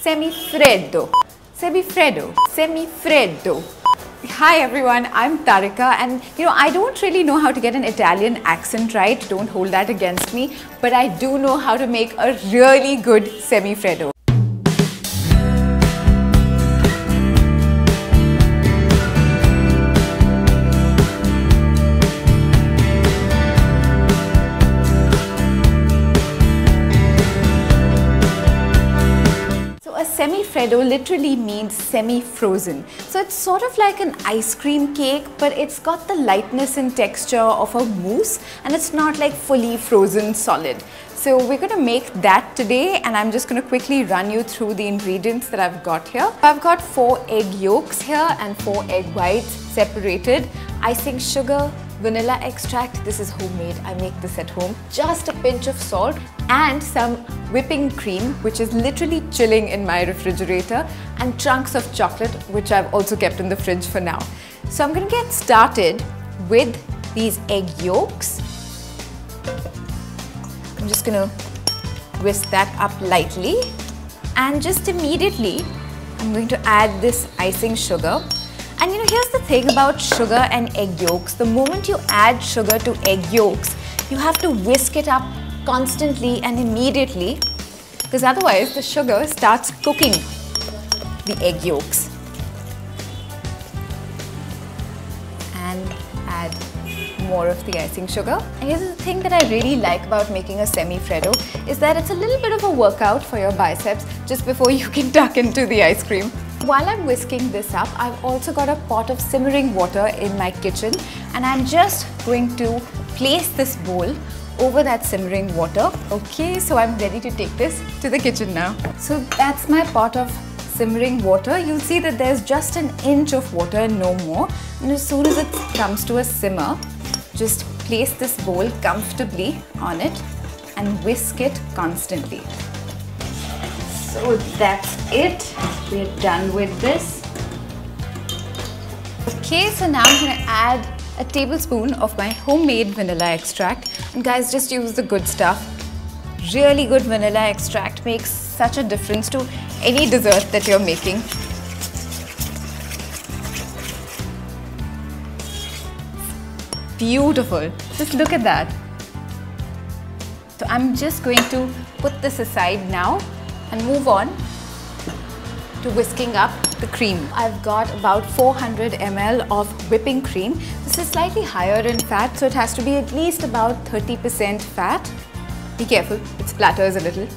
Semifreddo. Semifreddo. Semifreddo. Hi everyone, I'm Tarika, and I don't really know how to get an Italian accent right, don't hold that against me, but I do know how to make a really good semifreddo. Semifreddo literally means semi-frozen. So it's sort of like an ice cream cake, but it's got the lightness and texture of a mousse, and it's not like fully frozen solid. So we're going to make that today, and I'm just going to quickly run you through the ingredients that I've got here. I've got 4 egg yolks here and 4 egg whites separated, icing sugar, vanilla extract, this is homemade, I make this at home, just a pinch of salt and some whipping cream, which is literally chilling in my refrigerator, and chunks of chocolate, which I've also kept in the fridge for now. So I'm going to get started with these egg yolks. I'm just going to whisk that up lightly, and just immediately I'm going to add this icing sugar. And here's the thing about sugar and egg yolks. The moment you add sugar to egg yolks, you have to whisk it up constantly and immediately, because otherwise the sugar starts cooking the egg yolks. And add more of the icing sugar. And here's the thing that I really like about making a semifreddo is that it's a little bit of a workout for your biceps just before you can tuck into the ice cream. While I'm whisking this up, I've also got a pot of simmering water in my kitchen, and I'm just going to place this bowl over that simmering water. Okay, so I'm ready to take this to the kitchen now. So that's my pot of simmering water. You'll see that there's just an inch of water and no more. And as soon as it comes to a simmer, just place this bowl comfortably on it and whisk it constantly. So that's it. We're done with this. Okay, so now I'm going to add a tablespoon of my homemade vanilla extract. And guys, just use the good stuff. Really good vanilla extract makes such a difference to any dessert that you're making. Beautiful. Just look at that. So I'm just going to put this aside now and move on to whisking up the cream. I've got about 400 ml of whipping cream. This is slightly higher in fat, so it has to be at least about 30% fat. Be careful, it splatters a little.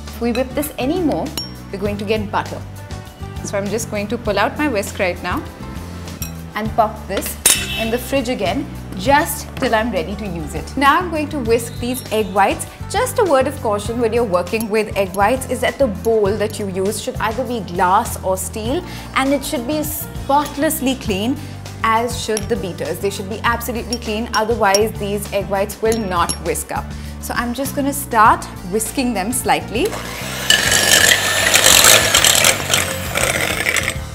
If we whip this any more, we're going to get butter. So I'm just going to pull out my whisk right now and pop this in the fridge again, just till I'm ready to use it. Now I'm going to whisk these egg whites. Just a word of caution when you're working with egg whites is that the bowl that you use should either be glass or steel, and it should be spotlessly clean, as should the beaters. They should be absolutely clean, otherwise these egg whites will not whisk up. So I'm just going to start whisking them slightly.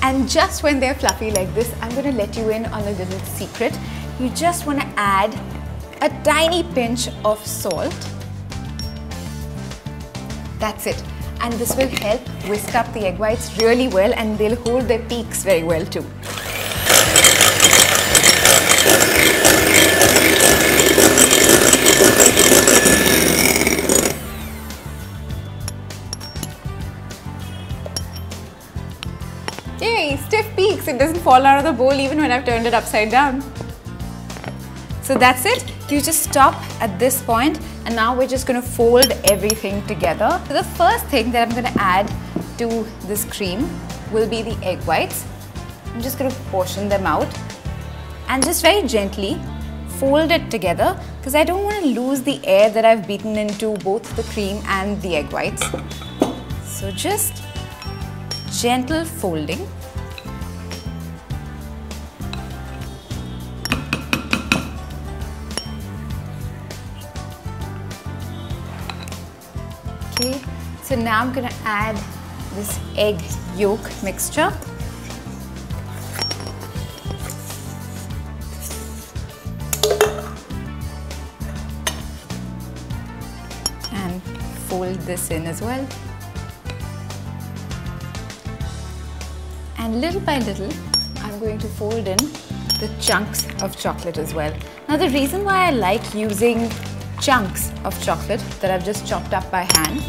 And just when they're fluffy like this, I'm going to let you in on a little secret. You just want to add a tiny pinch of salt. That's it. And this will help whisk up the egg whites really well, and they'll hold their peaks very well too. Yay, stiff peaks. It doesn't fall out of the bowl even when I've turned it upside down. So that's it. You just stop at this point, and now we're just going to fold everything together. So the first thing that I'm going to add to this cream will be the egg whites. I'm just going to portion them out and just very gently fold it together, because I don't want to lose the air that I've beaten into both the cream and the egg whites. So just gentle folding. Okay, so now I'm going to add this egg yolk mixture. fold this in as well. And little by little, I'm going to fold in the chunks of chocolate as well. Now the reason why I like using chunks of chocolate that I've just chopped up by hand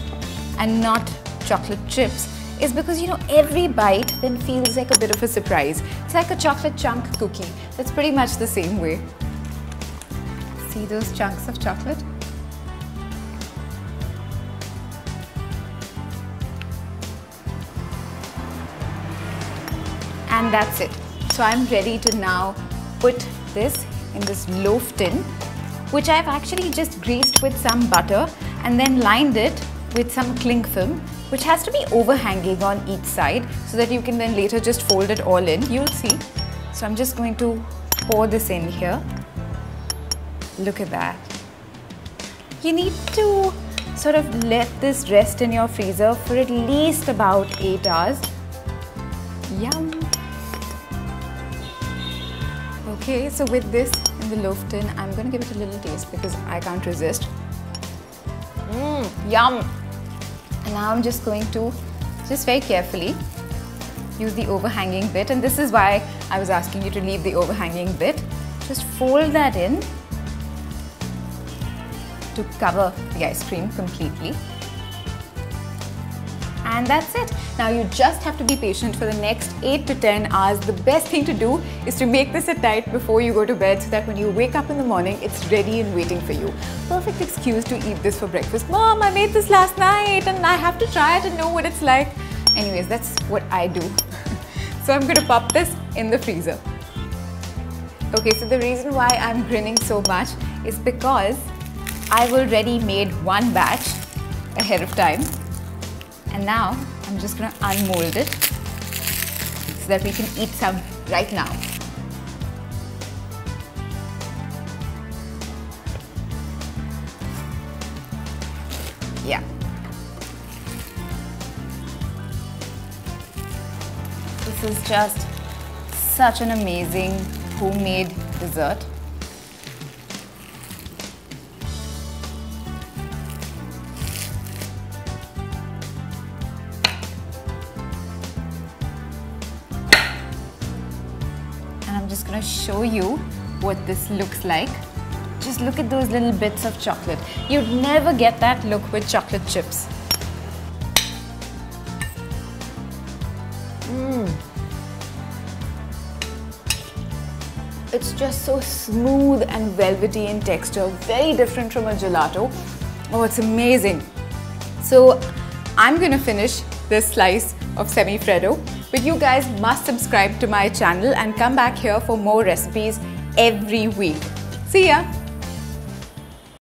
and not chocolate chips is because, you know, every bite then feels like a bit of a surprise. It's like a chocolate chunk cookie. That's pretty much the same way. See those chunks of chocolate? And that's it. So I'm ready to now put this in this loaf tin, which I've actually just greased with some butter and then lined it with some cling film, which has to be overhanging on each side so that you can then later just fold it all in. You'll see. So I'm just going to pour this in here. Look at that. You need to sort of let this rest in your freezer for at least about 8 hours. Yum! Okay, so with this in the loaf tin, I'm going to give it a little taste because I can't resist. Yum! And now I'm just going to, just very carefully, use the overhanging bit. And this is why I was asking you to leave the overhanging bit. Just fold that in to cover the ice cream completely. And that's it. Now you just have to be patient for the next 8 to 10 hours. The best thing to do is to make this at night before you go to bed so that when you wake up in the morning, it's ready and waiting for you. Perfect excuse to eat this for breakfast. Mom, I made this last night and I have to try it and know what it's like. Anyways, that's what I do. So I'm going to pop this in the freezer. Okay, so the reason why I'm grinning so much is because I've already made one batch ahead of time. And now I'm just going to unmold it so that we can eat some right now. Yeah. This is just such an amazing homemade dessert. I'm just going to show you what this looks like. Just look at those little bits of chocolate. You'd never get that look with chocolate chips. It's just so smooth and velvety in texture, very different from a gelato. Oh, it's amazing. So I'm going to finish this slice of Semifreddo. But you guys must subscribe to my channel and come back here for more recipes every week. See ya!